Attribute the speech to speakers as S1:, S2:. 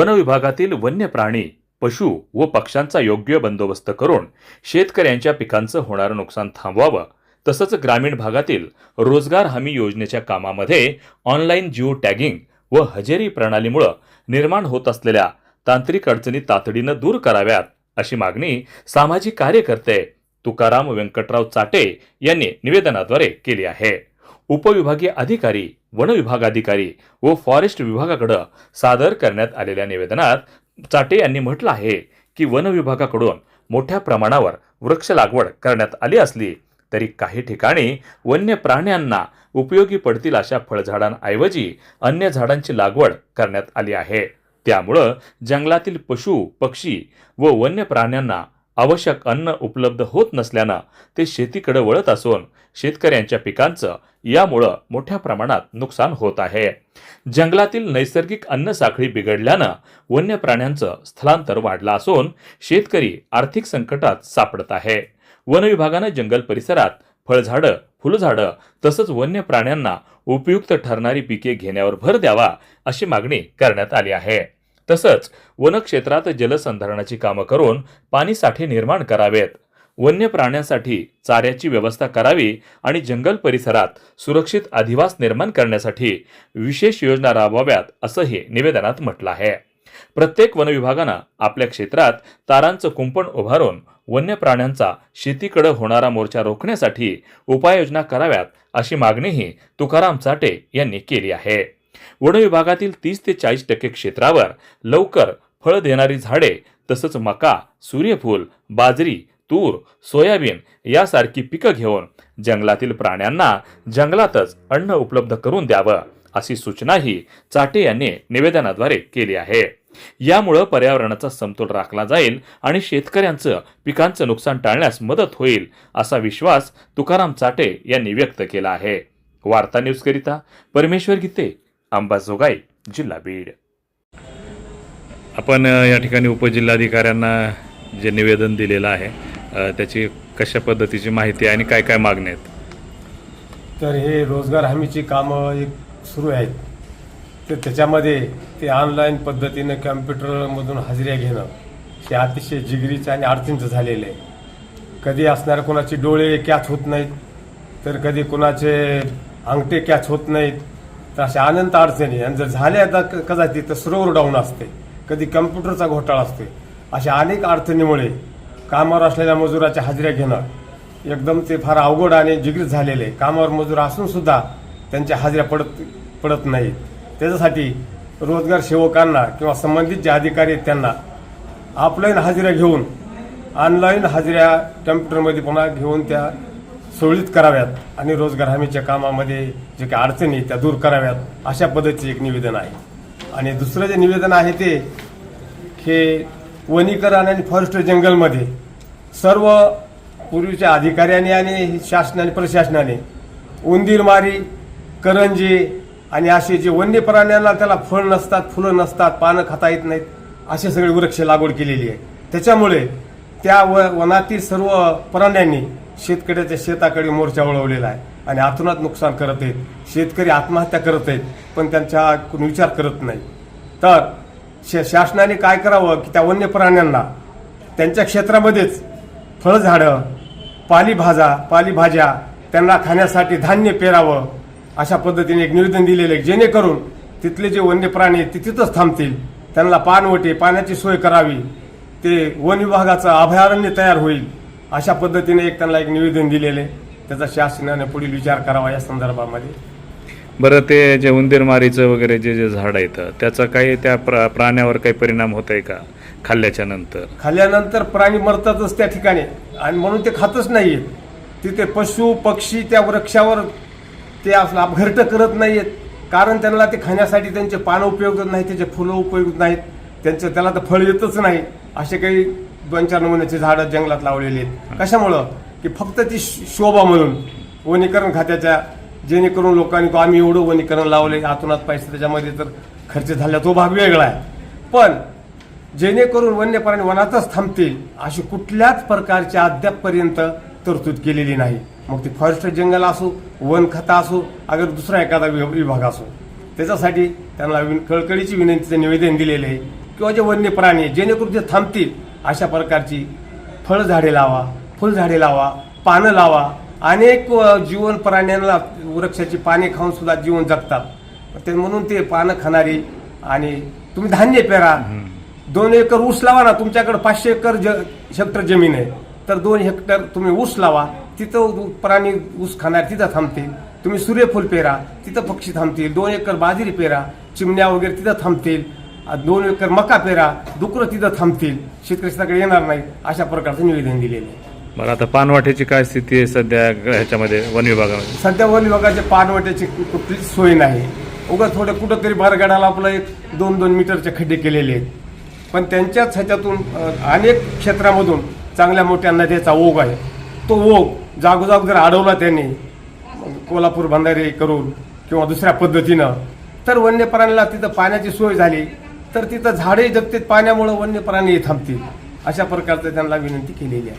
S1: One विभागातील वन्य प्राणी, पशु व पक्ष्यांचा योग्य बंदोबस्त करून शेतकऱ्यांच्या पिकांचं होणारं नुकसान थांबवावं, तसंच ग्रामीण भागातील रोजगार हमी योजनेच्या कामामध्ये ऑनलाईन जिओ टॅगिंग व हजेरी प्रणालीमुळे निर्माण होत असलेल्या तांत्रिक अडचणी तातडीनं दूर कराव्यात, अशी मागणी सामाजिक कार्यकर्ते तुकाराम व्यंकटराव चाटे यांनी निवेदनाद्वारे केली आहे. उपविभागीय अधिकारी, वन विभागाधिकारी व फॉरेस्ट विभागाकडे सादर करण्यात आलेल्या निवेदनात चाटे यांनी म्हटलं आहे की वन विभागाकडून मोठ्या प्रमाणावर वृक्ष लागवड करण्यात आली असली तरी काही ठिकाणी वन्य प्राण्यांना उपयोगी पडतील अशा फळझाडांऐवजी अन्य झाडांची लागवड करण्यात आली आहे. त्यामुळं जंगलातील पशु, पक्षी व वन्य प्राण्यांना आवश्यक अन्न उपलब्ध होत नसल्यानं ते शेतीकडे वळत असून शेतकऱ्यांच्या पिकांचं यामुळं मोठ्या प्रमाणात नुकसान होत आहे. जंगलातील नैसर्गिक अन्न साखळी बिघडल्यानं वन्य प्राण्यांचं स्थलांतर वाढलं असून शेतकरी आर्थिक संकटात सापडत आहे. वन विभागानं जंगल परिसरात फळझाडं, फुलझाडं तसंच वन्य प्राण्यांना उपयुक्त ठरणारी पिके घेण्यावर भर द्यावा, अशी मागणी करण्यात आली आहे. तसंच वनक्षेत्रात जलसंधारणाची कामं करून पाणी साठे निर्माण करावेत, वन्य प्राण्यांसाठी चाऱ्याची व्यवस्था करावी आणि जंगल परिसरात सुरक्षित अधिवास निर्माण करण्यासाठी विशेष योजना राबवाव्यात, असंही निवेदनात म्हटलं आहे. प्रत्येक वन विभागानं आपल्या क्षेत्रात तारांचं कुंपण उभारून वन्य प्राण्यांचा शेतीकडे होणारा मोर्चा रोखण्यासाठी उपाययोजना कराव्यात, अशी मागणीही तुकाराम चाटे यांनी केली आहे. वन विभागातील 30 ते 40% क्षेत्रावर लवकर फळ देणारी झाडे तसंच मका, सूर्यफूल, बाजरी, तूर, सोयाबीन यासारखी पिकं घेऊन जंगलातील प्राण्यांना जंगलातच अन्न उपलब्ध करून द्यावं, अशी सूचनाही चाटे यांनी निवेदनाद्वारे केली आहे. यामुळे पर्यावरणाचा समतोल राखला जाईल आणि शेतकऱ्यांचं पिकांचं नुकसान टाळण्यास मदत होईल, असा विश्वास तुकाराम चाटे यांनी व्यक्त केला आहे. वार्ता न्यूजकरिता परमेश्वर गीते, अंबाजोगाई, जिल्हा बीड.
S2: आपण या ठिकाणी उपजिल्हाधिकाऱ्यांना जे निवेदन दिलेलं आहे त्याची कशा पद्धतीची माहिती आणि काय काय मागण्या आहेत?
S3: तर हे रोजगार हमीची कामं एक सुरू आहेत. तर त्याच्यामध्ये ते ऑनलाईन पद्धतीनं कॅम्प्युटरमधून हाजऱ्या घेणं हे अतिशय जिगरीचं आणि अडचणीचं झालेलं आहे. कधी असणाऱ्या कोणाचे डोळे कॅच होत नाहीत, तर कधी कोणाचे अंगठे कॅच होत नाहीत, तर अशा अनंत अडचणी. आणि जर झाल्या तर कदाचित तर सर्व्हर डाऊन असते, कधी कम्प्युटरचा घोटाळा असते. अशा अनेक अडचणीमुळे कामावर असलेल्या मजुराच्या हाजऱ्या घेणं एकदम ते फार अवघड आणि जिगरीत झालेले आहे. कामावर मजूर असून सुद्धा त्यांच्या हाजऱ्या पडत नाहीत. त्याच्यासाठी रोजगार सेवकांना किंवा संबंधित जे अधिकारी आहेत त्यांना ऑफलाईन हाजऱ्या घेऊन ऑनलाईन हाजऱ्या कम्प्युटरमध्ये पुन्हा घेऊन त्या सुरळीत कराव्यात आणि रोजगार हमीच्या कामामध्ये जे काही अडचणी त्या दूर कराव्यात, अशा पद्धतीचे एक निवेदन आहे. आणि दुसरं जे निवेदन आहे ते हे वनीकरण आणि फॉरेस्ट जंगलमध्ये सर्व पूर्वीच्या अधिकाऱ्यांनी आणि शासनाने प्रशासनाने उंदीरमारी, करंजे आणि असे जे वन्य प्राण्यांना त्याला फळ नसतात, फुलं नसतात, पानं खाता येत नाहीत, असे सगळे वृक्ष लागवड केलेली आहे. त्याच्यामुळे त्या वनातील सर्व प्राण्यांनी शेतकऱ्याच्या शेताकडे मोर्चा वळवलेला आहे आणि आतोनात नुकसान करत आहेत. शेतकरी आत्महत्या करत आहेत, पण त्यांचा कोणी विचार करत नाही. तर शासनाने काय करावं की त्या वन्य प्राण्यांना त्यांच्या क्षेत्रामध्येच फळझाडं, पालेभाज्या त्यांना खाण्यासाठी धान्य पेरावं, अशा पद्धतीने एक निवेदन दिलेलं आहे. जेणेकरून तिथले जे वन्य प्राणी आहेत ते तिथंच थांबतील, त्यांना पाणवटे, पाण्याची सोय करावी, ते वन विभागाचं अभयारण्य तयार होईल, अशा पद्धतीने त्यांना एक निवेदन दिलेलं आहे. त्याचा शासनाने पुढील विचार करावा या संदर्भामध्ये.
S2: बरं, ते जे उंदीरमारीचं वगैरे जे झाड येतं त्याचा काही त्या प्राण्यावर काही परिणाम होत आहे का
S3: खाल्ल्यानंतर प्राणी मरतातच त्या ठिकाणी आणि म्हणून ते खातच नाहीत. तिथे पशु पक्षी त्या वृक्षावर ते आपलं घरटं करत नाहीत, कारण त्यांना ते खाण्यासाठी त्यांचे पानं उपयोगी नाहीत, त्याचे फुलं उपयोगी नाहीत, त्याला तर फळ येतच नाही. असे काही 2-4 नमुन्याचे झाडं जंगलात लावलेले आहेत. कशामुळं की फक्त ती शोभा म्हणून वनीकरण खात्याच्या, जेणेकरून लोकांनी आम्ही एवढं वनीकरण लावले, आतोनात पैसे त्याच्यामध्ये तर खर्च झाला, तो भाग वेगळा आहे. पण जेणेकरून वन्य प्राणी वनातच थांबतील अशी कुठल्याच प्रकारची अद्यापपर्यंत तरतूद केलेली नाही. मग ती फॉरेस्ट जंगल असो, वन खाता असो, अगर दुसरा एखादा विभाग असो. त्याच्यासाठी त्यांना कळकळीची विनंतीचं निवेदन दिलेलं आहे की किंवा जे वन्य प्राणी आहेत, जेणेकरून ते थांबतील अशा प्रकारची फळझाडे लावा, फुलझाडे लावा, पानं लावा. अनेक जीवन प्राण्यांना वृक्षाची पाने खाऊन सुद्धा जीवन जगतात. ते म्हणून ते पानं खाणारी. आणि तुम्ही धान्य पेरा. 2 एकर ऊस लावा ना. तुमच्याकडे 500 एकर हेक्टर जमीन आहे तर 2 हेक्टर तुम्ही ऊस लावा. तिथं प्राणी ऊस खाणार तिथं थांबतील. तुम्ही सूर्यफूल पेरा, तिथं पक्षी थांबतील. 2 एकर बाजरी पेरा, चिमण्या वगैरे तिथं थांबतील. 2 एकर मका पेरा, डुकरं तिथं थांबतील. शेतकरी सगळे येणार नाही अशा प्रकारचं निवेदन दिलेलं आहे.
S2: बरं, आता पानवाटेची काय स्थिती आहे सध्या ह्याच्यामध्ये वन विभागामध्ये?
S3: सध्या वन विभागाच्या पाणवट्याची कुठलीच सोय नाही. उगाच थोडं कुठंतरी बारगडाला आपलं 1-2 मीटरचे खड्डे केलेले आहेत. पण त्यांच्याच ह्याच्यातून अनेक क्षेत्रामधून चांगल्या मोठ्या नद्याचा ओघ आहे. तो ओघ जागोजाग जर अडवला त्यांनी कोल्हापूर बंधारे करून किंवा दुसऱ्या पद्धतीनं तर वन्य प्राण्याला तिथं पाण्याची सोय झाली तर तिथं झाडे जगतील. पाण्यामुळे वन्य प्राणी थांबतील. अशा प्रकारचं त्यांना विनंती केलेली आहे.